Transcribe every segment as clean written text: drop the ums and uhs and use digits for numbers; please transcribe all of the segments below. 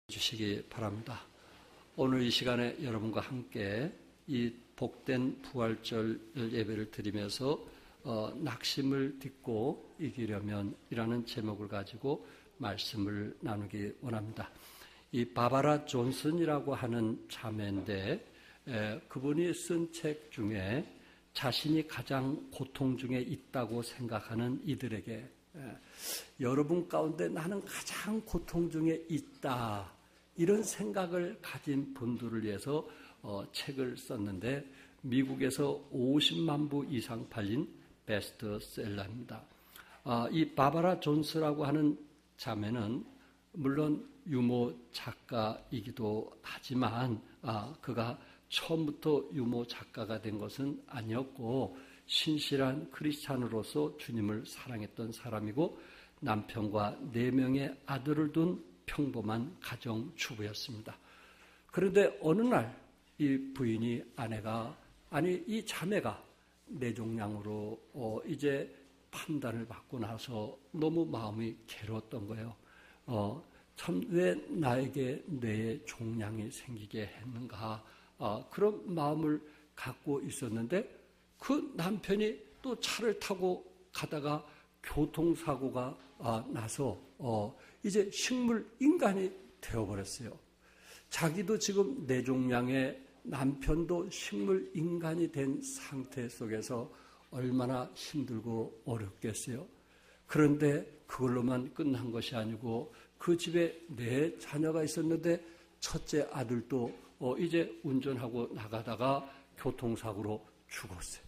주시기 바랍니다. 오늘 이 시간에 여러분과 함께 이 복된 부활절 예배를 드리면서 낙심을 딛고 이기려면 이라는 제목을 가지고 말씀을 나누기 원합니다. 이 바바라 존슨이라고 하는 자매인데 그분이 쓴 책 중에 자신이 가장 고통 중에 있다고 생각하는 이들에게 여러분 가운데 나는 가장 고통 중에 있다, 이런 생각을 가진 분들을 위해서 책을 썼는데 미국에서 50만 부 이상 팔린 베스트셀러입니다. 이 바바라 존스라고 하는 자매는 물론 유모 작가이기도 하지만 그가 처음부터 유모 작가가 된 것은 아니었고 신실한 크리스찬으로서 주님을 사랑했던 사람이고 남편과 4명의 아들을 둔 평범한 가정주부였습니다. 그런데 어느 날 이 부인이 이 자매가 뇌종양으로 이제 판단을 받고 나서 너무 마음이 괴로웠던 거예요. 참 왜 나에게 뇌에 종양이 생기게 했는가, 그런 마음을 갖고 있었는데 그 남편이 또 차를 타고 가다가 교통사고가 나서 이제 식물 인간이 되어버렸어요. 자기도 지금 뇌종양에 남편도 식물 인간이 된 상태 속에서 얼마나 힘들고 어렵겠어요. 그런데 그걸로만 끝난 것이 아니고 그 집에 4 자녀가 있었는데 첫째 아들도 이제 운전하고 나가다가 교통사고로 죽었어요.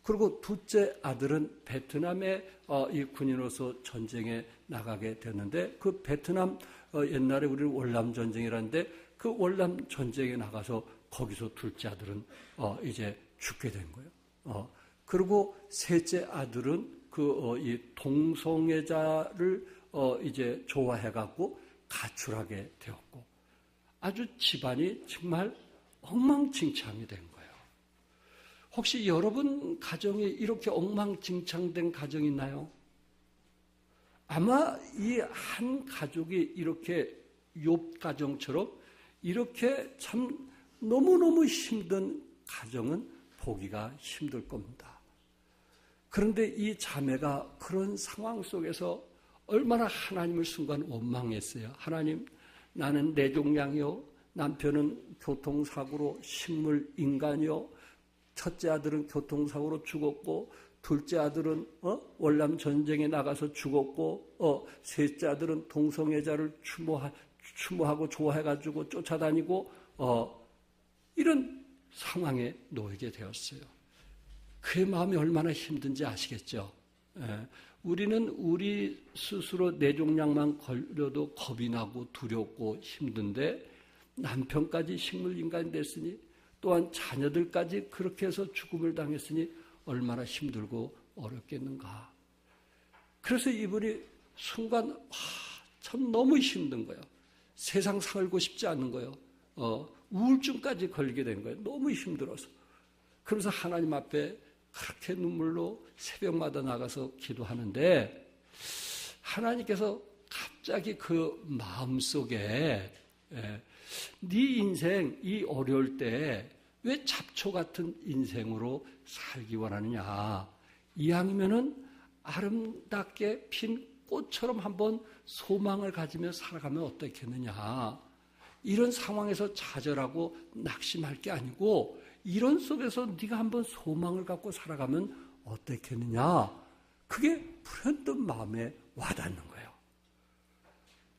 그리고 둘째 아들은 베트남에 이 군인으로서 전쟁에 나가게 됐는데 그 베트남 옛날에 우리는 월남 전쟁이라는데 그 월남 전쟁에 나가서 거기서 둘째 아들은 이제 죽게 된 거예요. 그리고 셋째 아들은 이 동성애자를 이제 좋아해갖고 가출하게 되었고 아주 집안이 정말 엉망진창이 된 거예요. 혹시 여러분 가정이 이렇게 엉망진창된 가정이 있나요? 아마 이 한 가족이 이렇게 욥 가정처럼 이렇게 참 너무너무 힘든 가정은 보기가 힘들 겁니다. 그런데 이 자매가 그런 상황 속에서 얼마나 하나님을 순간 원망했어요. 하나님, 나는 뇌종양이요, 남편은 교통사고로 식물 인간이요, 첫째 아들은 교통사고로 죽었고 둘째 아들은 월남 전쟁에 나가서 죽었고 셋째 아들은 동성애자를 추모하고 좋아해가지고 쫓아다니고 이런 상황에 놓이게 되었어요. 그의 마음이 얼마나 힘든지 아시겠죠? 우리는 우리 스스로 뇌종양만 걸려도 겁이 나고 두렵고 힘든데 남편까지 식물인간이 됐으니 또한 자녀들까지 그렇게 해서 죽음을 당했으니 얼마나 힘들고 어렵겠는가. 그래서 이분이 순간 참 너무 힘든 거예요. 세상 살고 싶지 않은 거예요. 우울증까지 걸리게 된 거예요. 너무 힘들어서. 그래서 하나님 앞에 그렇게 눈물로 새벽마다 나가서 기도하는데 하나님께서 갑자기 그 마음속에 네 인생 이 어려울 때 왜 잡초 같은 인생으로 살기 원하느냐. 이왕이면은 아름답게 핀 꽃처럼 한번 소망을 가지며 살아가면 어떻겠느냐. 이런 상황에서 좌절하고 낙심할 게 아니고 이런 속에서 네가 한번 소망을 갖고 살아가면 어떻겠느냐. 그게 불현듯 마음에 와닿는 거예요.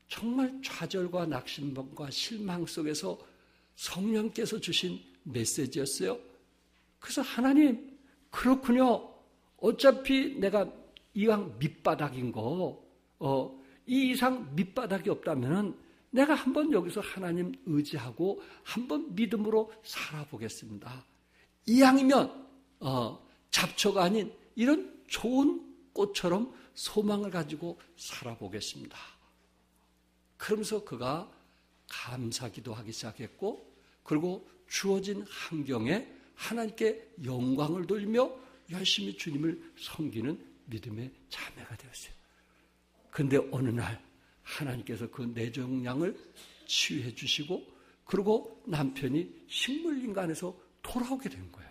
정말 좌절과 낙심과 실망 속에서 성령께서 주신 메시지였어요. 그래서 하나님, 그렇군요. 어차피 내가 이왕 밑바닥인 거, 이 이상 밑바닥이 없다면 내가 한번 여기서 하나님 의지하고 한번 믿음으로 살아보겠습니다. 이왕이면 잡초가 아닌 이런 좋은 꽃처럼 소망을 가지고 살아보겠습니다. 그러면서 그가 감사기도 하기 시작했고 그리고 주어진 환경에 하나님께 영광을 돌리며 열심히 주님을 섬기는 믿음의 자매가 되었어요. 그런데 어느 날 하나님께서 그 뇌종양을 치유해 주시고 그리고 남편이 식물인간에서 돌아오게 된 거예요.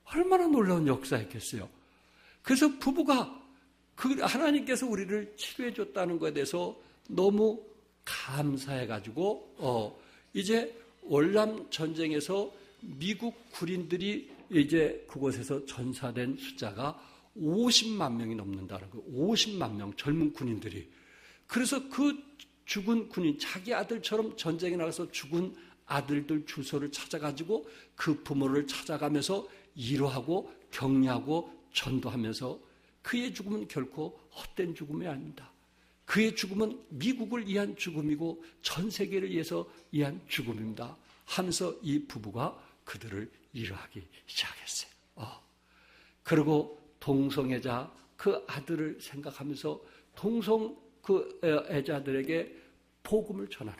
얼마나 놀라운 역사였겠어요. 그래서 부부가 하나님께서 우리를 치료해 줬다는 것에 대해서 너무 감사해가지고 이제 월남 전쟁에서 미국 군인들이 이제 그곳에서 전사된 숫자가 50만 명이 넘는다는 거예요. 50만 명 젊은 군인들이. 그래서 그 죽은 군인, 자기 아들처럼 전쟁에 나가서 죽은 아들들 주소를 찾아가지고 그 부모를 찾아가면서 위로하고 격려하고 전도하면서 그의 죽음은 결코 헛된 죽음이 아닙니다. 그의 죽음은 미국을 위한 죽음이고 전 세계를 위해서 위한 죽음입니다. 하면서 이 부부가 그들을 위로하기 시작했어요. 그리고 동성애자 그 아들을 생각하면서 동성 그 애자들에게 복음을 전하는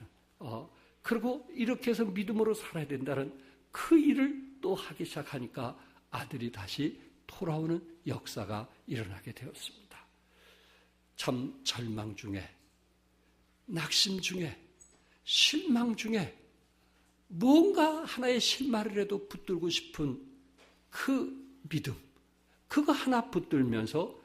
그리고 이렇게 해서 믿음으로 살아야 된다는 그 일을 또 하기 시작하니까 아들이 다시 돌아오는 역사가 일어나게 되었습니다. 참 절망 중에 낙심 중에 실망 중에 뭔가 하나의 실마리라도 붙들고 싶은 그 믿음 그거 하나 붙들면서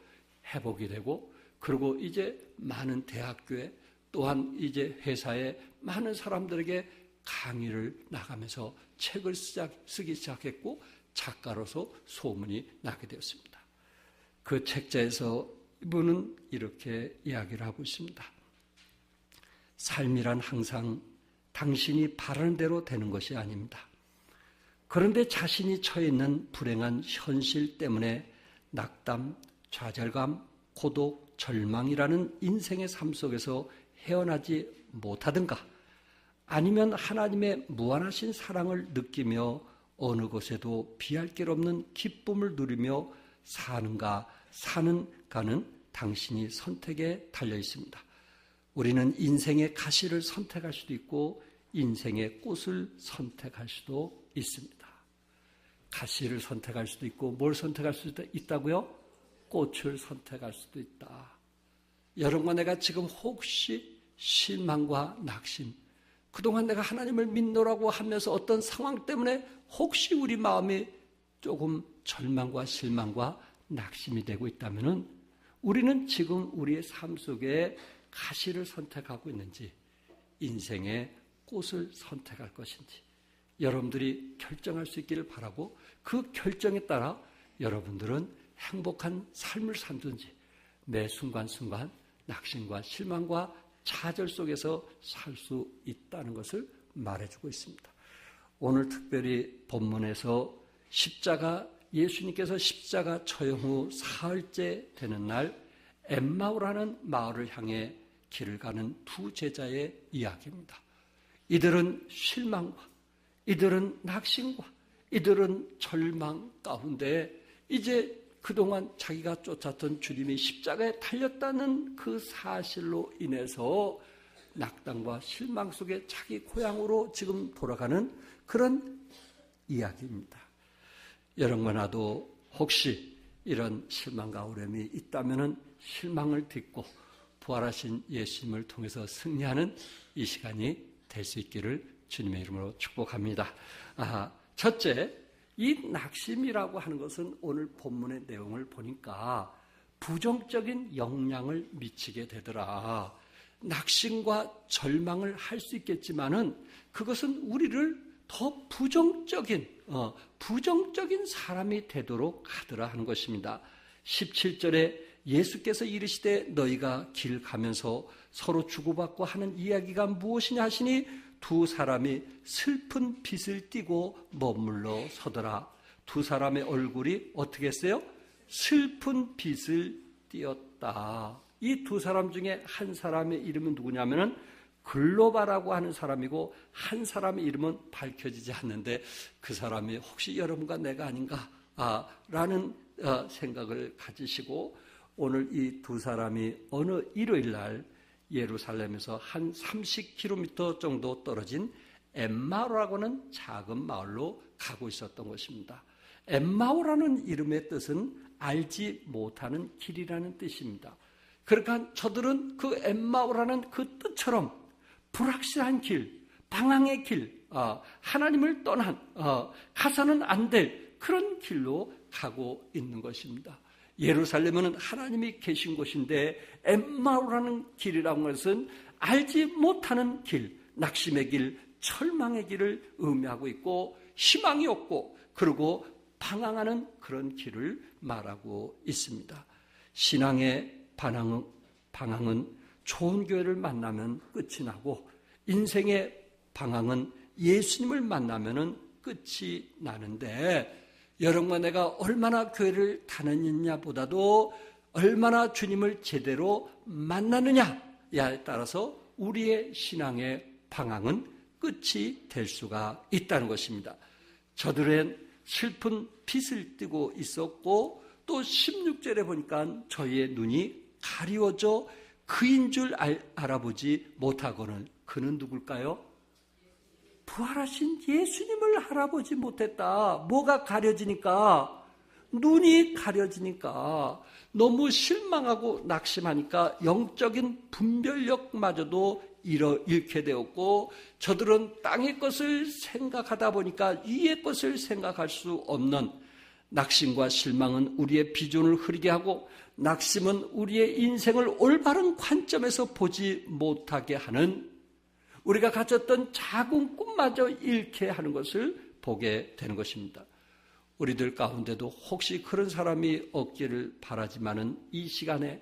회복이 되고 그리고 이제 많은 대학교에 또한 이제 회사에 많은 사람들에게 강의를 나가면서 책을 쓰기 시작했고 작가로서 소문이 나게 되었습니다. 그 책자에서 이분은 이렇게 이야기를 하고 있습니다. 삶이란 항상 당신이 바라는 대로 되는 것이 아닙니다. 그런데 자신이 처해 있는 불행한 현실 때문에 낙담, 좌절감, 고독, 절망이라는 인생의 삶 속에서 헤어나지 못하든가 아니면 하나님의 무한하신 사랑을 느끼며 어느 곳에도 비할 길 없는 기쁨을 누리며 사는가는 당신이 선택에 달려 있습니다. 우리는 인생의 가시를 선택할 수도 있고 인생의 꽃을 선택할 수도 있습니다. 가시를 선택할 수도 있고 뭘 선택할 수도 있다고요? 꽃을 선택할 수도 있다. 여러분과 내가 지금 혹시 실망과 낙심, 그동안 내가 하나님을 믿노라고 하면서 어떤 상황 때문에 혹시 우리 마음이 조금 절망과 실망과 낙심이 되고 있다면 우리는 지금 우리의 삶 속에 가시를 선택하고 있는지 인생의 꽃을 선택할 것인지 여러분들이 결정할 수 있기를 바라고 그 결정에 따라 여러분들은 행복한 삶을 살든지 매 순간순간 낙심과 실망과 좌절 속에서 살 수 있다는 것을 말해주고 있습니다. 오늘 특별히 본문에서 예수님께서 십자가 처형 후 사흘째 되는 날 엠마오라는 마을을 향해 길을 가는 두 제자의 이야기입니다. 이들은 실망과 이들은 낙심과 이들은 절망 가운데 이제 그동안 자기가 쫓았던 주님이 십자가에 달렸다는 그 사실로 인해서 낙담과 실망 속에 자기 고향으로 지금 돌아가는 그런 이야기입니다. 여러분과 나도 혹시 이런 실망과 어려움이 있다면 실망을 딛고 부활하신 예수님을 통해서 승리하는 이 시간이 될 수 있기를 주님의 이름으로 축복합니다. 첫째, 이 낙심이라고 하는 것은 오늘 본문의 내용을 보니까 부정적인 영향을 미치게 되더라. 낙심과 절망을 할 수 있겠지만은 그것은 우리를 더 부정적인 사람이 되도록 하더라 하는 것입니다. 17절에 예수께서 이르시되 너희가 길 가면서 서로 주고받고 하는 이야기가 무엇이냐 하시니 두 사람이 슬픈 빛을 띠고 머물러 서더라. 두 사람의 얼굴이 어떻게 했어요? 슬픈 빛을 띠었다. 이 두 사람 중에 한 사람의 이름은 누구냐면은 글로바라고 하는 사람이고 한 사람의 이름은 밝혀지지 않는데 그 사람이 혹시 여러분과 내가 아닌가 라는 생각을 가지시고 오늘 이 두 사람이 어느 일요일 날 예루살렘에서 한 30km 정도 떨어진 엠마오라고는 작은 마을로 가고 있었던 것입니다. 엠마오라는 이름의 뜻은 알지 못하는 길이라는 뜻입니다. 그러니까 저들은 그 엠마오라는 그 뜻처럼 불확실한 길, 방황의 길, 하나님을 떠난 가서는 안 될 그런 길로 가고 있는 것입니다. 예루살렘은 하나님이 계신 곳인데 엠마오라는 길이라는 것은 알지 못하는 길, 낙심의 길, 철망의 길을 의미하고 있고 희망이 없고 그리고 방황하는 그런 길을 말하고 있습니다. 신앙의 방황은 좋은 교회를 만나면 끝이 나고 인생의 방황은 예수님을 만나면 끝이 나는데 여러분과 내가 얼마나 교회를 다녔느냐 보다도 얼마나 주님을 제대로 만나느냐에 따라서 우리의 신앙의 방황은 끝이 될 수가 있다는 것입니다. 저들은 슬픈 빛을 띠고 있었고 또 16절에 보니까 저희의 눈이 가리워져 그인 줄 알아보지 못하고는 그는 누굴까요? 부활하신 예수님을 알아보지 못했다. 뭐가 가려지니까? 눈이 가려지니까 너무 실망하고 낙심하니까 영적인 분별력마저도 잃게 되었고 저들은 땅의 것을 생각하다 보니까 위의 것을 생각할 수 없는 낙심과 실망은 우리의 비전을 흐리게 하고 낙심은 우리의 인생을 올바른 관점에서 보지 못하게 하는 우리가 가졌던 작은 꿈마저 잃게 하는 것을 보게 되는 것입니다. 우리들 가운데도 혹시 그런 사람이 없기를 바라지만은 이 시간에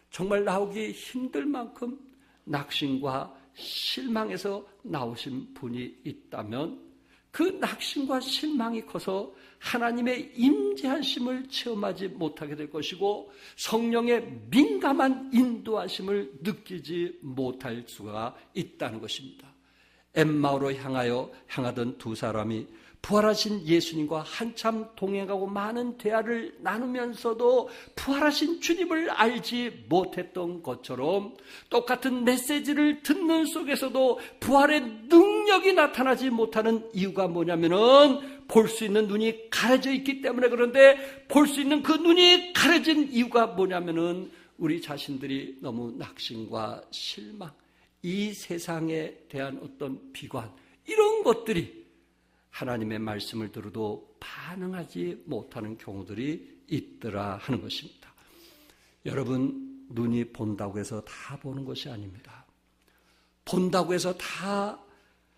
정말 나오기 힘들 만큼 낙심과 실망에서 나오신 분이 있다면 그 낙심과 실망이 커서 하나님의 임재하심을 체험하지 못하게 될 것이고 성령의 민감한 인도하심을 느끼지 못할 수가 있다는 것입니다. 엠마오로 향하던 두 사람이 부활하신 예수님과 한참 동행하고 많은 대화를 나누면서도 부활하신 주님을 알지 못했던 것처럼 똑같은 메시지를 듣는 속에서도 부활의 능력이 나타나지 못하는 이유가 뭐냐면은 볼 수 있는 눈이 가려져 있기 때문에 그런데 볼 수 있는 그 눈이 가려진 이유가 뭐냐면은 우리 자신들이 너무 낙심과 실망, 이 세상에 대한 어떤 비관 이런 것들이 하나님의 말씀을 들어도 반응하지 못하는 경우들이 있더라 하는 것입니다. 여러분, 눈이 본다고 해서 다 보는 것이 아닙니다. 본다고 해서 다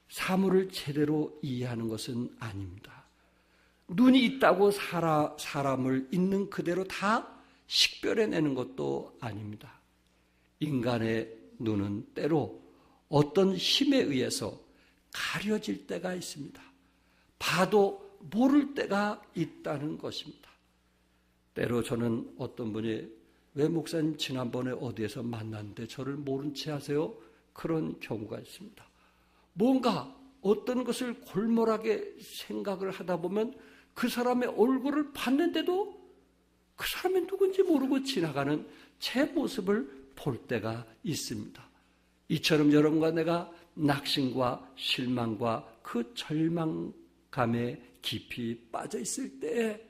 사물을 제대로 이해하는 것은 아닙니다. 눈이 있다고 사람을 있는 그대로 다 식별해내는 것도 아닙니다. 인간의 눈은 때로 어떤 힘에 의해서 가려질 때가 있습니다. 봐도 모를 때가 있다는 것입니다. 때로 저는 어떤 분이 왜 목사님 지난번에 어디에서 만났는데 저를 모른 채 하세요? 그런 경우가 있습니다. 뭔가 어떤 것을 골몰하게 생각을 하다 보면 그 사람의 얼굴을 봤는데도 그 사람이 누군지 모르고 지나가는 제 모습을 볼 때가 있습니다. 이처럼 여러분과 내가 낙심과 실망과 그 절망감에 깊이 빠져 있을 때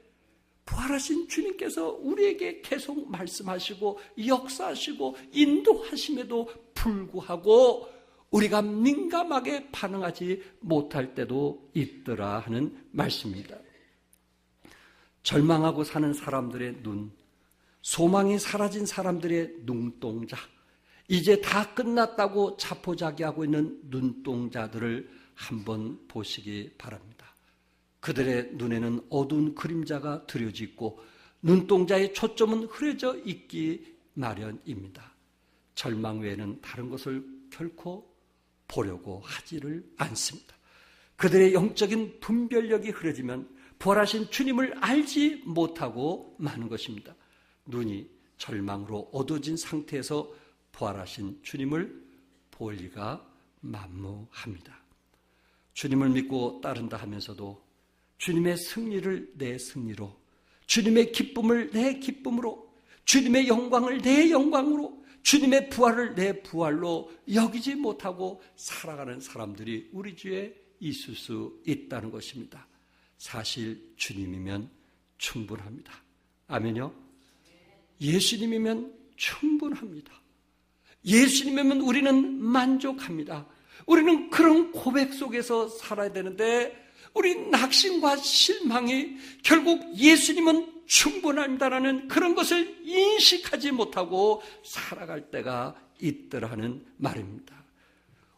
부활하신 주님께서 우리에게 계속 말씀하시고 역사하시고 인도하심에도 불구하고 우리가 민감하게 반응하지 못할 때도 있더라 하는 말씀입니다. 절망하고 사는 사람들의 눈, 소망이 사라진 사람들의 눈동자, 이제 다 끝났다고 자포자기하고 있는 눈동자들을 한번 보시기 바랍니다. 그들의 눈에는 어두운 그림자가 드려져 있고 눈동자의 초점은 흐려져 있기 마련입니다. 절망 외에는 다른 것을 결코 보려고 하지를 않습니다. 그들의 영적인 분별력이 흐려지면 부활하신 주님을 알지 못하고 마는 것입니다. 눈이 절망으로 어두워진 상태에서 부활하신 주님을 볼 리가 만무합니다. 주님을 믿고 따른다 하면서도 주님의 승리를 내 승리로, 주님의 기쁨을 내 기쁨으로, 주님의 영광을 내 영광으로, 주님의 부활을 내 부활로 여기지 못하고 살아가는 사람들이 우리 주위에 있을 수 있다는 것입니다. 사실 주님이면 충분합니다. 아멘요? 예수님이면 충분합니다. 예수님이면 우리는 만족합니다. 우리는 그런 고백 속에서 살아야 되는데 우리 낙심과 실망이 결국 예수님은 충분합니다라는 그런 것을 인식하지 못하고 살아갈 때가 있더라는 말입니다.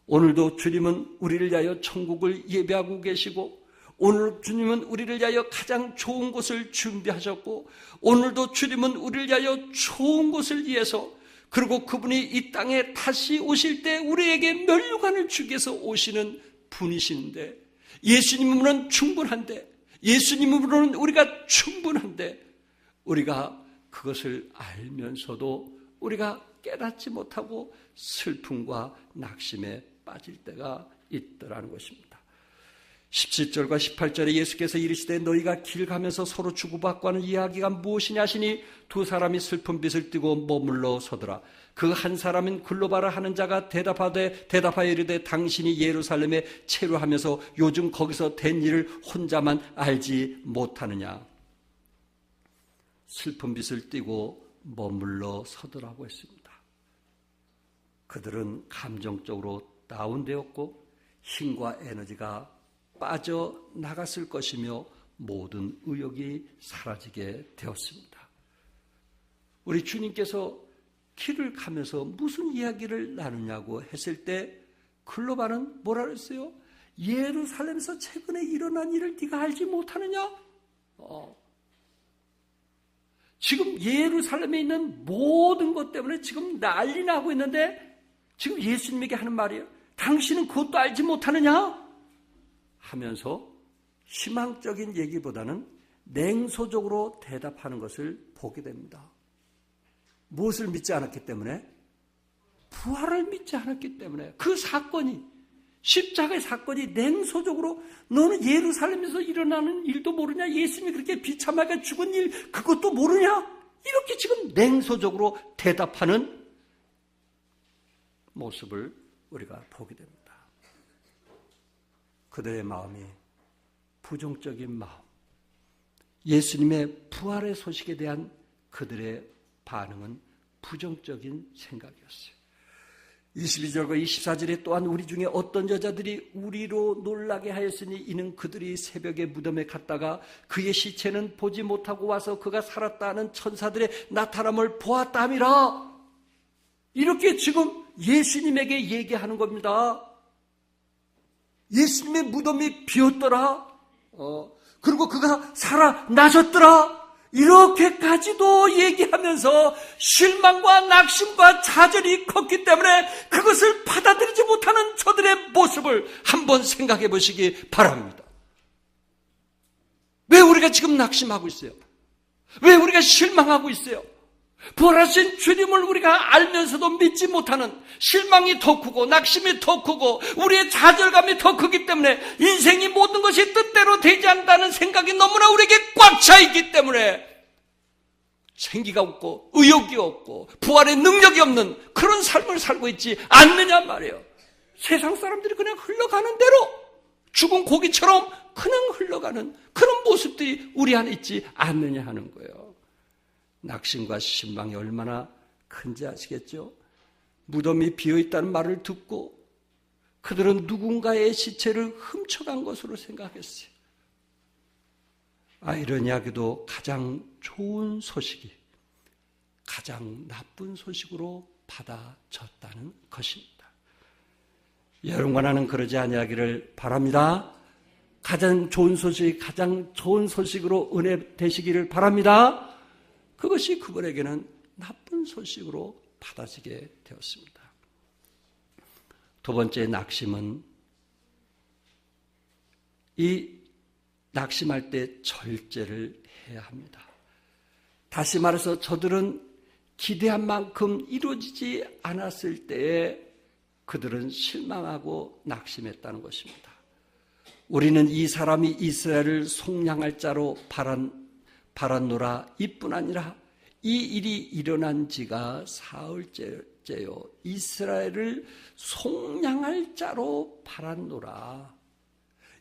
오늘도 주님은 우리를 위하여 천국을 예배하고 계시고, 오늘 주님은 우리를 위하여 가장 좋은 곳을 준비하셨고, 오늘도 주님은 우리를 위하여 좋은 곳을 위해서, 그리고 그분이 이 땅에 다시 오실 때 우리에게 면류관을 주기 위해서 오시는 분이시는데, 예수님으로는 충분한데, 예수님으로는 우리가 충분한데, 우리가 그것을 알면서도 우리가 깨닫지 못하고 슬픔과 낙심에 빠질 때가 있더라는 것입니다. 17절과 18절에 예수께서 이르시되 너희가 길 가면서 서로 주고받고 하는 이야기가 무엇이냐 하시니 두 사람이 슬픈 빛을 띠고 머물러 서더라. 그 한 사람은 글로바라 하는 자가 대답하여 이르되 당신이 예루살렘에 체류하면서 요즘 거기서 된 일을 혼자만 알지 못하느냐. 슬픈 빛을 띠고 머물러 서더라고 했습니다. 그들은 감정적으로 다운되었고 힘과 에너지가 빠져나갔을 것이며 모든 의욕이 사라지게 되었습니다. 우리 주님께서 길을 가면서 무슨 이야기를 나누냐고 했을 때 글로바는 뭐라 그랬어요? 예루살렘에서 최근에 일어난 일을 네가 알지 못하느냐? 지금 예루살렘에 있는 모든 것 때문에 지금 난리 나고 있는데 지금 예수님에게 하는 말이에요. 당신은 그것도 알지 못하느냐? 하면서 희망적인 얘기보다는 냉소적으로 대답하는 것을 보게 됩니다. 무엇을 믿지 않았기 때문에? 부활을 믿지 않았기 때문에. 그 사건이, 십자가의 사건이 냉소적으로 너는 예루살렘에서 일어나는 일도 모르냐? 예수님이 그렇게 비참하게 죽은 일 그것도 모르냐? 이렇게 지금 냉소적으로 대답하는 모습을 우리가 보게 됩니다. 그들의 마음이 부정적인 마음, 예수님의 부활의 소식에 대한 그들의 반응은 부정적인 생각이었어요. 22절과 24절에 또한 우리 중에 어떤 여자들이 우리로 놀라게 하였으니 이는 그들이 새벽에 무덤에 갔다가 그의 시체는 보지 못하고 와서 그가 살았다는 천사들의 나타남을 보았다 함이라. 이렇게 지금 예수님에게 얘기하는 겁니다. 예수님의 무덤이 비었더라. 그리고 그가 살아나셨더라. 이렇게까지도 얘기하면서 실망과 낙심과 좌절이 컸기 때문에 그것을 받아들이지 못하는 저들의 모습을 한번 생각해 보시기 바랍니다. 왜 우리가 지금 낙심하고 있어요? 왜 우리가 실망하고 있어요? 부활하신 주님을 우리가 알면서도 믿지 못하는 실망이 더 크고 낙심이 더 크고 우리의 좌절감이 더 크기 때문에 인생이 모든 것이 뜻대로 되지 않는다는 생각이 너무나 우리에게 꽉 차 있기 때문에 생기가 없고 의욕이 없고 부활의 능력이 없는 그런 삶을 살고 있지 않느냐 말이에요. 세상 사람들이 그냥 흘러가는 대로 죽은 고기처럼 그냥 흘러가는 그런 모습들이 우리 안에 있지 않느냐 하는 거예요. 낙심과 실망이 얼마나 큰지 아시겠죠? 무덤이 비어있다는 말을 듣고 그들은 누군가의 시체를 훔쳐간 것으로 생각했어요. 아이러니하게도 가장 좋은 소식이 가장 나쁜 소식으로 받아졌다는 것입니다. 여러분과 나는 그러지 아니하기를 바랍니다. 가장 좋은 소식이 가장 좋은 소식으로 은혜 되시기를 바랍니다. 그것이 그분에게는 나쁜 소식으로 받아지게 되었습니다. 두 번째 낙심은 이 낙심할 때 절제를 해야 합니다. 다시 말해서 저들은 기대한 만큼 이루어지지 않았을 때에 그들은 실망하고 낙심했다는 것입니다. 우리는 이 사람이 이스라엘을 속량할 자로 바랐노라 이뿐 아니라 이 일이 일어난 지가 사흘째요. 이스라엘을 속량할 자로 바랐노라.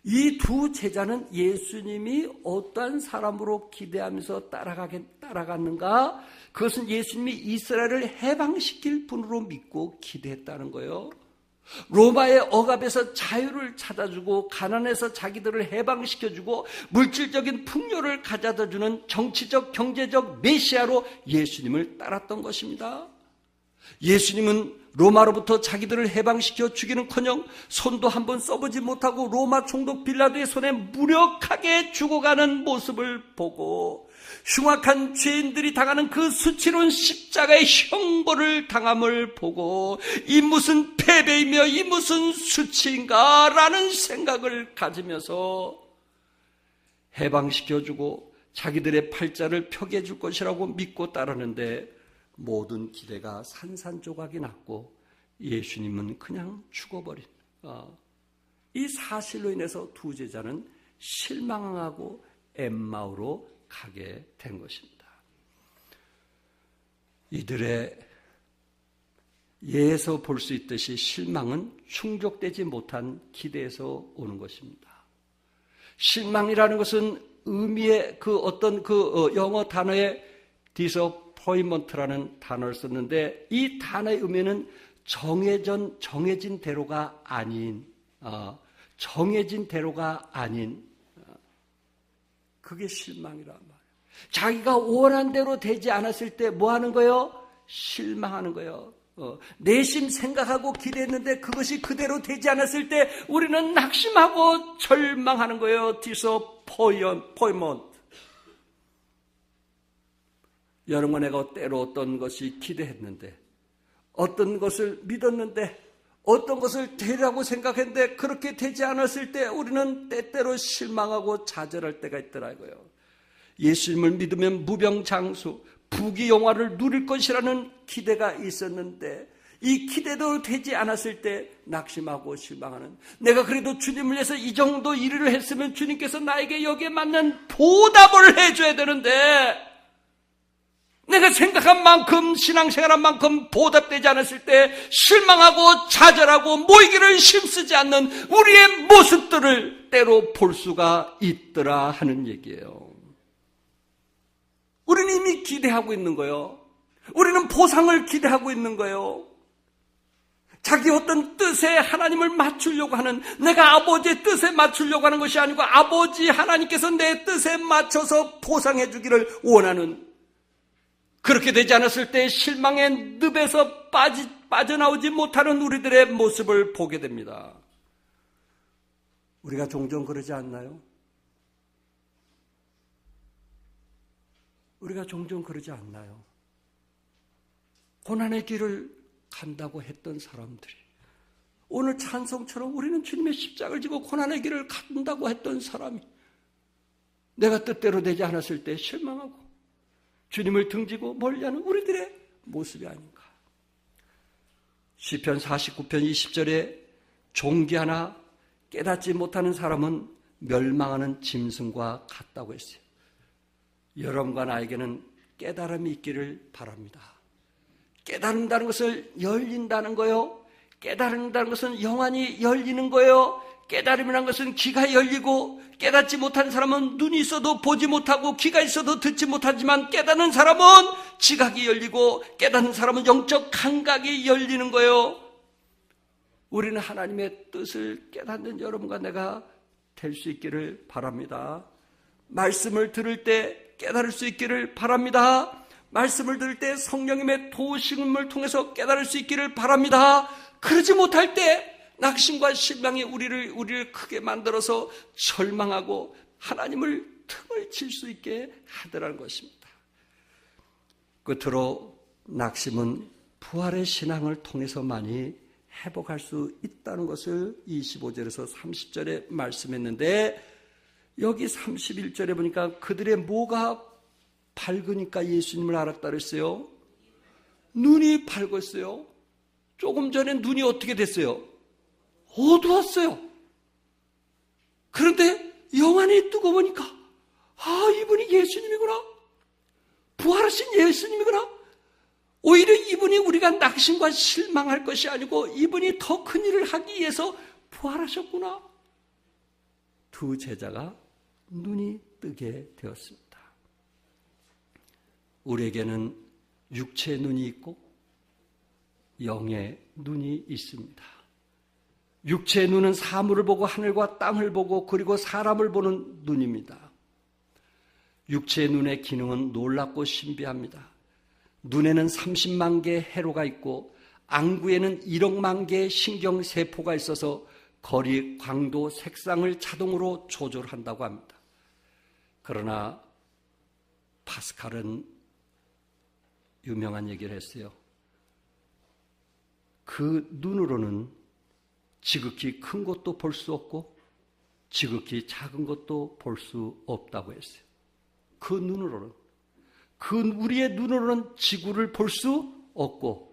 이 두 제자는 예수님이 어떠한 사람으로 기대하면서 따라갔는가? 그것은 예수님이 이스라엘을 해방시킬 분으로 믿고 기대했다는 거예요. 로마의 억압에서 자유를 찾아주고 가난에서 자기들을 해방시켜주고 물질적인 풍요를 가져다주는 정치적 경제적 메시아로 예수님을 따랐던 것입니다. 예수님은 로마로부터 자기들을 해방시켜 주기는커녕 손도 한번 써보지 못하고 로마 총독 빌라도의 손에 무력하게 죽어가는 모습을 보고 흉악한 죄인들이 당하는 그 수치로운 십자가의 형벌을 당함을 보고 이 무슨 패배이며 이 무슨 수치인가라는 생각을 가지면서 해방시켜주고 자기들의 팔자를 펴게 해줄 것이라고 믿고 따르는데 모든 기대가 산산조각이 났고 예수님은 그냥 죽어버린 이 사실로 인해서 두 제자는 실망하고 엠마오로 가게 된 것입니다. 이들의 예에서 볼 수 있듯이 실망은 충족되지 못한 기대에서 오는 것입니다. 실망이라는 것은 의미의 영어 단어의 disappointment라는 단어를 썼는데 이 단어의 의미는 정해진 대로가 아닌 그게 실망이란 말이에요. 자기가 원한 대로 되지 않았을 때 뭐 하는 거예요? 실망하는 거예요. 내심 생각하고 기대했는데 그것이 그대로 되지 않았을 때 우리는 낙심하고 절망하는 거예요. disappointment. 여러분과 내가 때로 어떤 것이 기대했는데 어떤 것을 믿었는데 어떤 것을 되라고 생각했는데 그렇게 되지 않았을 때 우리는 때때로 실망하고 좌절할 때가 있더라고요. 예수님을 믿으면 무병장수, 부귀영화를 누릴 것이라는 기대가 있었는데 이 기대도 되지 않았을 때 낙심하고 실망하는, 내가 그래도 주님을 위해서 이 정도 일을 했으면 주님께서 나에게 여기에 맞는 보답을 해줘야 되는데 내가 생각한 만큼 신앙생활한 만큼 보답되지 않았을 때 실망하고 좌절하고 모이기를 힘쓰지 않는 우리의 모습들을 때로 볼 수가 있더라 하는 얘기예요. 우리는 이미 기대하고 있는 거예요. 우리는 보상을 기대하고 있는 거예요. 자기 어떤 뜻에 하나님을 맞추려고 하는, 내가 아버지의 뜻에 맞추려고 하는 것이 아니고 아버지 하나님께서 내 뜻에 맞춰서 보상해 주기를 원하는, 그렇게 되지 않았을 때 실망의 늪에서 빠져나오지 못하는 우리들의 모습을 보게 됩니다. 우리가 종종 그러지 않나요? 우리가 종종 그러지 않나요? 고난의 길을 간다고 했던 사람들이 오늘 찬송처럼 우리는 주님의 십자가를 지고 고난의 길을 간다고 했던 사람이 내가 뜻대로 되지 않았을 때 실망하고 주님을 등지고 멀리하는 우리들의 모습이 아닌가. 시편 49편 20절에 종기 하나 깨닫지 못하는 사람은 멸망하는 짐승과 같다고 했어요. 여러분과 나에게는 깨달음이 있기를 바랍니다. 깨닫는다는 것을 열린다는 거요. 깨닫는다는 것은 영안이 열리는 거예요. 깨달음이라는 것은 귀가 열리고, 깨닫지 못하는 사람은 눈이 있어도 보지 못하고 귀가 있어도 듣지 못하지만 깨닫는 사람은 지각이 열리고 깨닫는 사람은 영적 감각이 열리는 거예요. 우리는 하나님의 뜻을 깨닫는 여러분과 내가 될 수 있기를 바랍니다. 말씀을 들을 때 깨달을 수 있기를 바랍니다. 말씀을 들을 때 성령님의 도우심을 통해서 깨달을 수 있기를 바랍니다. 그러지 못할 때 낙심과 실망이 우리를 크게 만들어서 절망하고 하나님을 틈을 칠 수 있게 하더라는 것입니다. 끝으로 낙심은 부활의 신앙을 통해서만이 회복할 수 있다는 것을 25절에서 30절에 말씀했는데, 여기 31절에 보니까 그들의 뭐가 밝으니까 예수님을 알았다 그랬어요? 눈이 밝았어요. 조금 전에 눈이 어떻게 됐어요? 어두웠어요. 그런데 영안이 뜨거우니까 이분이 예수님이구나. 부활하신 예수님이구나. 오히려 이분이 우리가 낙심과 실망할 것이 아니고 이분이 더 큰 일을 하기 위해서 부활하셨구나. 두 제자가 눈이 뜨게 되었습니다. 우리에게는 육체의 눈이 있고 영의 눈이 있습니다. 육체의 눈은 사물을 보고 하늘과 땅을 보고 그리고 사람을 보는 눈입니다. 육체의 눈의 기능은 놀랍고 신비합니다. 눈에는 30만 개의 회로가 있고 안구에는 1억만 개의 신경세포가 있어서 거리, 광도, 색상을 자동으로 조절한다고 합니다. 그러나 파스칼은 유명한 얘기를 했어요. 그 눈으로는 지극히 큰 것도 볼 수 없고 지극히 작은 것도 볼 수 없다고 했어요. 그 눈으로는, 우리의 눈으로는 지구를 볼 수 없고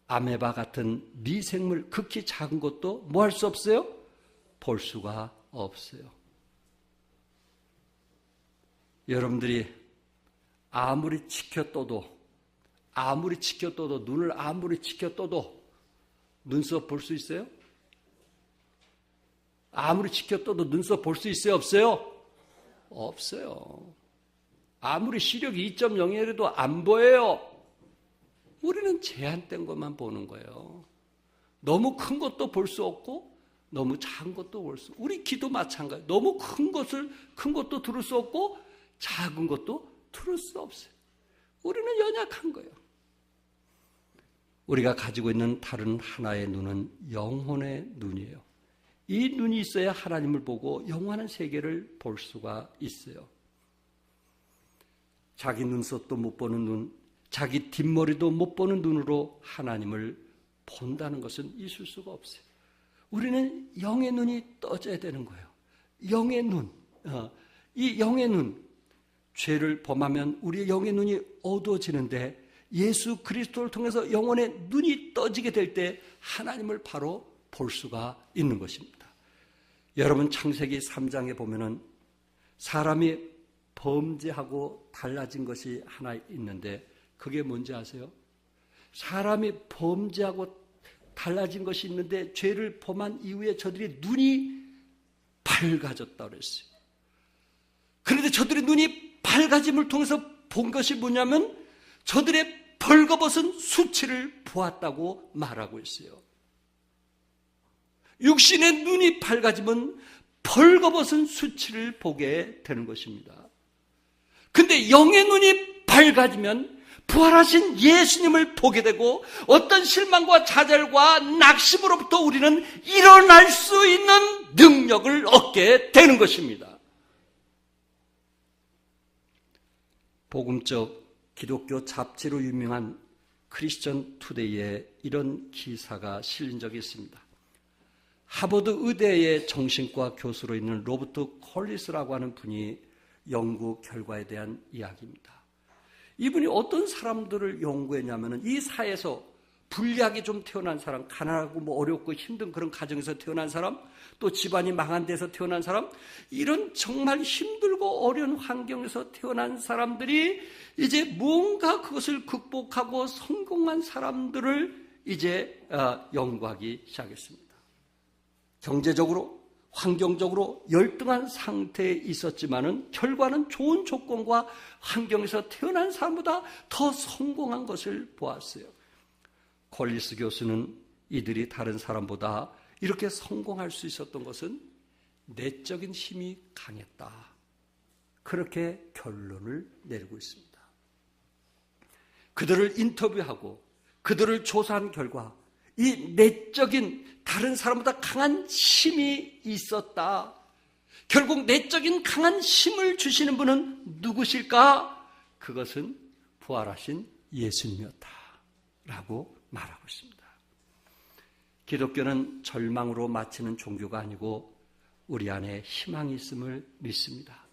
아메바 같은 미생물 극히 작은 것도 뭐 할 수 없어요? 볼 수가 없어요. 여러분들이 아무리 지켜떠도 눈을 아무리 지켜떠도 눈썹 볼 수 있어요? 아무리 지켜떠도 눈썹 볼 수 있어요? 없어요? 없어요. 아무리 시력이 2.0이라도 안 보여요. 우리는 제한된 것만 보는 거예요. 너무 큰 것도 볼 수 없고 너무 작은 것도 볼 수 없고, 우리 귀도 마찬가지예요. 너무 큰 것도 들을 수 없고 작은 것도 들을 수 없어요. 우리는 연약한 거예요. 우리가 가지고 있는 다른 하나의 눈은 영혼의 눈이에요. 이 눈이 있어야 하나님을 보고 영원한 세계를 볼 수가 있어요. 자기 눈썹도 못 보는 눈, 자기 뒷머리도 못 보는 눈으로 하나님을 본다는 것은 있을 수가 없어요. 우리는 영의 눈이 떠져야 되는 거예요. 영의 눈, 이 영의 눈, 죄를 범하면 우리의 영의 눈이 어두워지는데 예수 그리스도를 통해서 영혼의 눈이 떠지게 될 때 하나님을 바로 볼 수가 있는 것입니다. 여러분, 창세기 3장에 보면은 사람이 범죄하고 달라진 것이 하나 있는데 그게 뭔지 아세요? 사람이 범죄하고 달라진 것이 있는데 죄를 범한 이후에 저들이 눈이 밝아졌다고 그랬어요. 그런데 저들의 눈이 밝아짐을 통해서 본 것이 뭐냐면 저들의 벌거벗은 수치를 보았다고 말하고 있어요. 육신의 눈이 밝아지면 벌거벗은 수치를 보게 되는 것입니다. 근데 영의 눈이 밝아지면 부활하신 예수님을 보게 되고 어떤 실망과 좌절과 낙심으로부터 우리는 일어날 수 있는 능력을 얻게 되는 것입니다. 복음적 기독교 잡지로 유명한 크리스천 투데이에 이런 기사가 실린 적이 있습니다. 하버드 의대의 정신과 교수로 있는 로버트 콜리스라고 하는 분이 연구 결과에 대한 이야기입니다. 이분이 어떤 사람들을 연구했냐면은 이 사회에서 불리하게 좀 태어난 사람, 가난하고 어렵고 힘든 그런 가정에서 태어난 사람, 또 집안이 망한 데서 태어난 사람, 이런 정말 힘들고 어려운 환경에서 태어난 사람들이 이제 뭔가 그것을 극복하고 성공한 사람들을 이제 연구하기 시작했습니다. 경제적으로, 환경적으로 열등한 상태에 있었지만은 결과는 좋은 조건과 환경에서 태어난 사람보다 더 성공한 것을 보았어요. 콜리스 교수는 이들이 다른 사람보다 이렇게 성공할 수 있었던 것은 내적인 힘이 강했다, 그렇게 결론을 내리고 있습니다. 그들을 인터뷰하고 그들을 조사한 결과 이 내적인 다른 사람보다 강한 힘이 있었다. 결국 내적인 강한 힘을 주시는 분은 누구실까? 그것은 부활하신 예수님이었다 라고 말하고 있습니다. 기독교는 절망으로 마치는 종교가 아니고 우리 안에 희망이 있음을 믿습니다.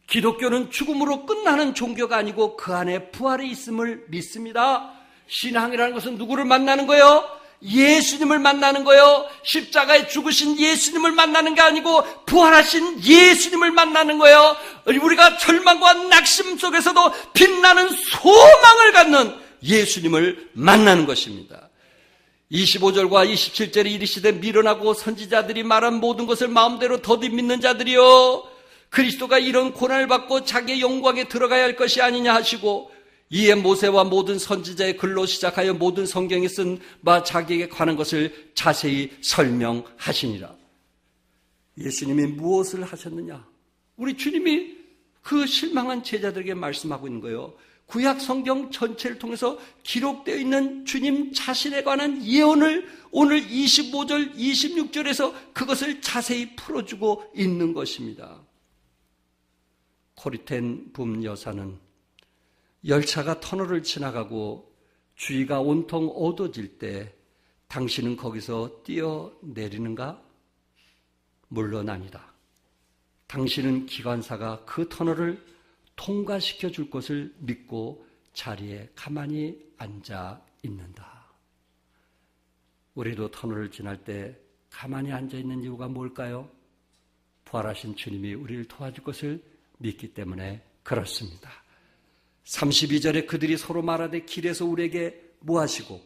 기독교는 죽음으로 끝나는 종교가 아니고 그 안에 부활이 있음을 믿습니다. 신앙이라는 것은 누구를 만나는 거예요? 예수님을 만나는 거예요. 십자가에 죽으신 예수님을 만나는 게 아니고 부활하신 예수님을 만나는 거예요. 우리가 절망과 낙심 속에서도 빛나는 소망을 갖는 예수님을 만나는 것입니다. 25절과 27절에 이르시되 미련하고 선지자들이 말한 모든 것을 마음대로 더디 믿는 자들이요, 그리스도가 이런 고난을 받고 자기의 영광에 들어가야 할 것이 아니냐 하시고 이에 모세와 모든 선지자의 글로 시작하여 모든 성경에 쓴 바 자기에게 관한 것을 자세히 설명하시니라. 예수님이 무엇을 하셨느냐? 우리 주님이 그 실망한 제자들에게 말씀하고 있는 거예요. 구약 성경 전체를 통해서 기록되어 있는 주님 자신에 관한 예언을 오늘 25절, 26절에서 그것을 자세히 풀어주고 있는 것입니다. 코리텐 붐 여사는 열차가 터널을 지나가고 주위가 온통 어두워질 때 당신은 거기서 뛰어내리는가? 물론 아니다. 당신은 기관사가 그 터널을 통과시켜 줄 것을 믿고 자리에 가만히 앉아 있는다. 우리도 터널을 지날 때 가만히 앉아 있는 이유가 뭘까요? 부활하신 주님이 우리를 도와줄 것을 믿기 때문에 그렇습니다. 32절에 그들이 서로 말하되 길에서 우리에게 뭐 하시고,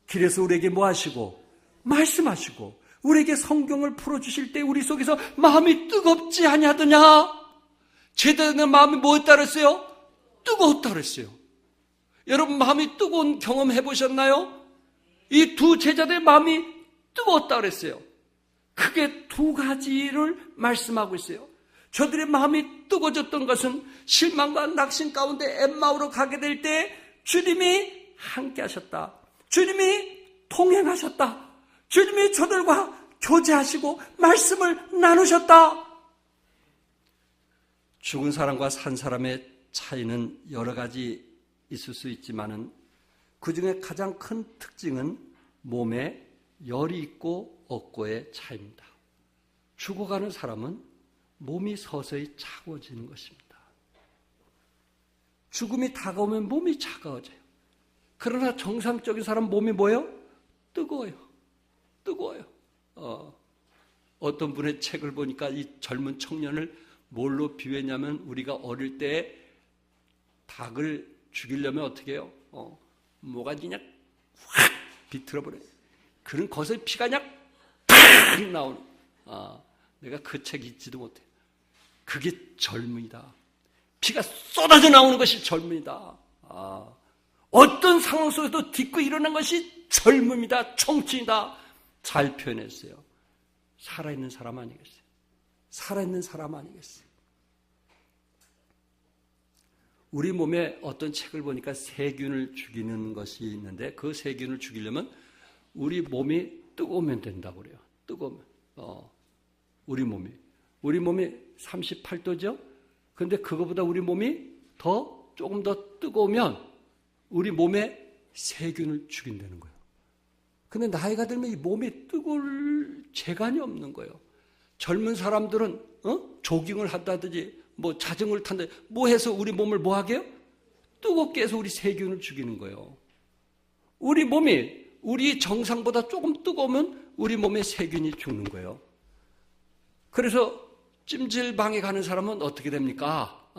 길에서 우리에게 뭐 하시고, 말씀하시고 우리에게 성경을 풀어주실 때 우리 속에서 마음이 뜨겁지 아니하더냐? 제자들의 마음이 뭐였다 그랬어요? 뜨거웠다 그랬어요. 여러분 마음이 뜨거운 경험 해보셨나요? 이 두 제자들의 마음이 뜨거웠다 그랬어요. 크게 두 가지를 말씀하고 있어요. 저들의 마음이 뜨거워졌던 것은 실망과 낙심 가운데 엠마오로 가게 될 때 주님이 함께 하셨다. 주님이 동행하셨다. 주님이 저들과 교제하시고 말씀을 나누셨다. 죽은 사람과 산 사람의 차이는 여러 가지 있을 수 있지만은 그 중에 가장 큰 특징은 몸에 열이 있고 없고의 차이입니다. 죽어가는 사람은 몸이 서서히 차가워지는 것입니다. 죽음이 다가오면 몸이 차가워져요. 그러나 정상적인 사람 몸이 뭐예요? 뜨거워요. 뜨거워요. 어떤 분의 책을 보니까 이 젊은 청년을 뭘로 비유했냐면 우리가 어릴 때 닭을 죽이려면 어떻게 해요? 뭐가지 그냥 확 비틀어버려요. 그런 것에 피가 그냥 팍 나오는. 내가 그 책 읽지도 못해요. 그게 젊음이다. 피가 쏟아져 나오는 것이 젊음이다. 어떤 상황 속에도 딛고 일어난 것이 젊음이다. 청춘이다. 잘 표현했어요. 살아있는 사람 아니겠어요? 살아있는 사람 아니겠어요? 우리 몸에 어떤 책을 보니까 세균을 죽이는 것이 있는데 그 세균을 죽이려면 우리 몸이 뜨거우면 된다고 그래요. 뜨거우면. 우리 몸이 38도죠? 그런데 그거보다 우리 몸이 조금 더 뜨거우면 우리 몸에 세균을 죽인다는 거예요. 근데 나이가 들면 이 몸이 뜨거울 재간이 없는 거예요. 젊은 사람들은 조깅을 한다든지 뭐 자전거를 탄다 뭐 해서 우리 몸을 뭐 하게 해요? 뜨겁게 해서 우리 세균을 죽이는 거예요. 우리 몸이 우리 정상보다 조금 뜨거우면 우리 몸에 세균이 죽는 거예요. 그래서 찜질방에 가는 사람은 어떻게 됩니까?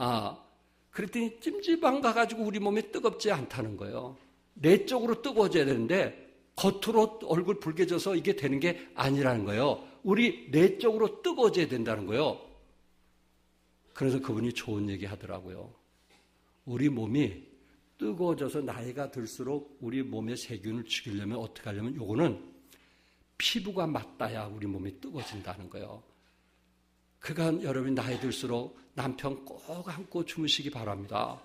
그랬더니 찜질방 가가지고 우리 몸이 뜨겁지 않다는 거예요. 내적으로 뜨거워져야 되는데 겉으로 얼굴 붉게져서 이게 되는 게 아니라는 거예요. 우리 내적으로 뜨거워져야 된다는 거예요. 그래서 그분이 좋은 얘기 하더라고요. 우리 몸이 뜨거워져서 나이가 들수록 우리 몸의 세균을 죽이려면 어떻게 하려면 요거는 피부가 맞닿아야 우리 몸이 뜨거워진다는 거예요. 그러니까 여러분이 나이 들수록 남편 꼭 안고 주무시기 바랍니다.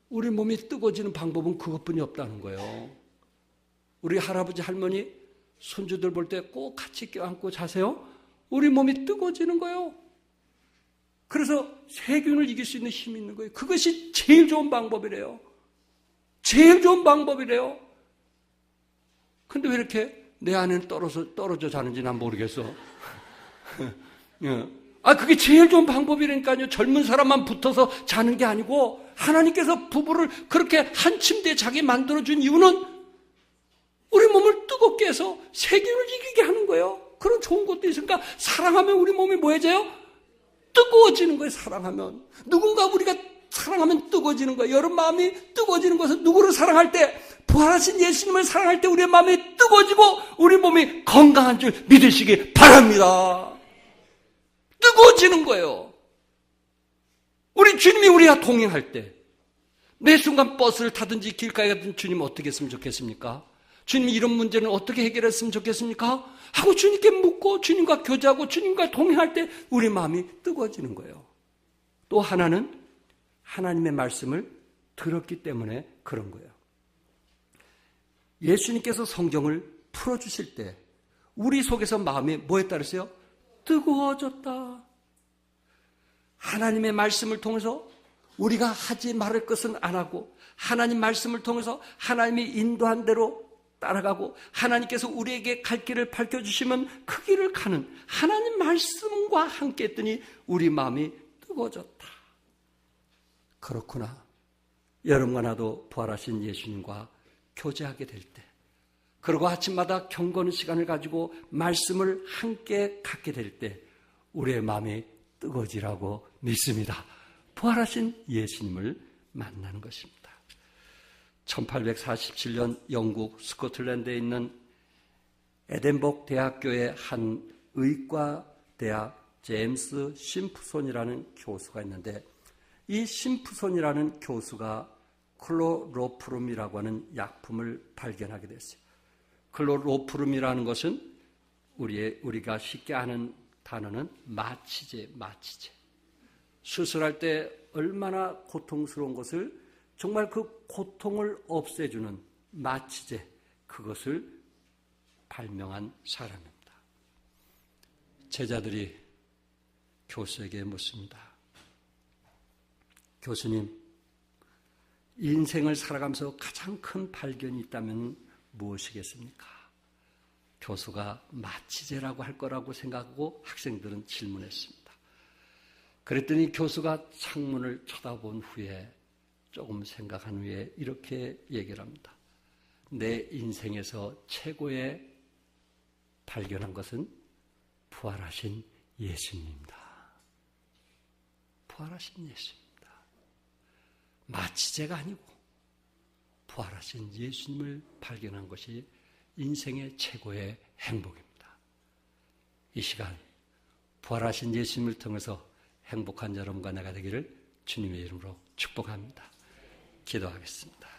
우리 몸이 뜨거워지는 방법은 그것뿐이 없다는 거예요. 우리 할아버지 할머니 손주들 볼 때 꼭 같이 껴안고 자세요. 우리 몸이 뜨거워지는 거예요. 그래서 세균을 이길 수 있는 힘이 있는 거예요. 그것이 제일 좋은 방법이래요. 제일 좋은 방법이래요. 근데 왜 이렇게 내 안에는 떨어져 자는지 난 모르겠어. 그게 제일 좋은 방법이라니까요. 젊은 사람만 붙어서 자는 게 아니고 하나님께서 부부를 그렇게 한 침대에 자기 만들어준 이유는 우리 몸을 뜨겁게 해서 세균을 이기게 하는 거예요. 그런 좋은 것도 있으니까 사랑하면 우리 몸이 뭐해져요? 뜨거워지는 거예요. 사랑하면. 누군가 우리가 사랑하면 뜨거워지는 거예요. 여러분 마음이 뜨거워지는 것은 누구를 사랑할 때 부활하신 예수님을 사랑할 때 우리의 마음이 뜨거워지고 우리 몸이 건강한 줄 믿으시기 바랍니다. 뜨거워지는 거예요. 우리 주님이 우리와 동행할 때 매 순간 버스를 타든지 길가에 가든 주님 어떻게 했으면 좋겠습니까? 주님 이런 문제는 어떻게 해결했으면 좋겠습니까? 하고 주님께 묻고 주님과 교제하고 주님과 동행할 때 우리 마음이 뜨거워지는 거예요. 또 하나는 하나님의 말씀을 들었기 때문에 그런 거예요. 예수님께서 성경을 풀어주실 때 우리 속에서 마음이 뭐에 따르세요? 뜨거워졌다. 하나님의 말씀을 통해서 우리가 하지 말을 것은 안 하고 하나님 말씀을 통해서 하나님이 인도한 대로 따라가고 하나님께서 우리에게 갈 길을 밝혀주시면 그 길을 가는 하나님 말씀과 함께 했더니 우리 마음이 뜨거워졌다. 그렇구나. 여러분과 나도 부활하신 예수님과 교제하게 될 때, 그리고 아침마다 경건의 시간을 가지고 말씀을 함께 갖게 될 때 우리의 마음이 뜨거워지라고 믿습니다. 부활하신 예수님을 만나는 것입니다. 1847년 영국 스코틀랜드에 있는 에덴버그 대학교의 한 의과대학 제임스 심프손이라는 교수가 있는데, 이 심프손이라는 교수가 클로로프름이라고 하는 약품을 발견하게 됐어요. 클로로프름이라는 것은 우리가 쉽게 아는 단어는 마취제. 수술할 때 얼마나 고통스러운 것을 정말 그 고통을 없애주는 마취제, 그것을 발명한 사람입니다. 제자들이 교수에게 묻습니다. 교수님, 인생을 살아가면서 가장 큰 발견이 있다면 무엇이겠습니까? 교수가 마취제라고 할 거라고 생각하고 학생들은 질문했습니다. 그랬더니 교수가 창문을 쳐다본 후에 조금 생각한 후에 이렇게 얘기를 합니다. 내 인생에서 최고의 발견한 것은 부활하신 예수님입니다. 부활하신 예수님입니다. 마취제가 아니고 부활하신 예수님을 발견한 것이 인생의 최고의 행복입니다. 이 시간 부활하신 예수님을 통해서 행복한 여러분과 내가 되기를 주님의 이름으로 축복합니다. 기도하겠습니다.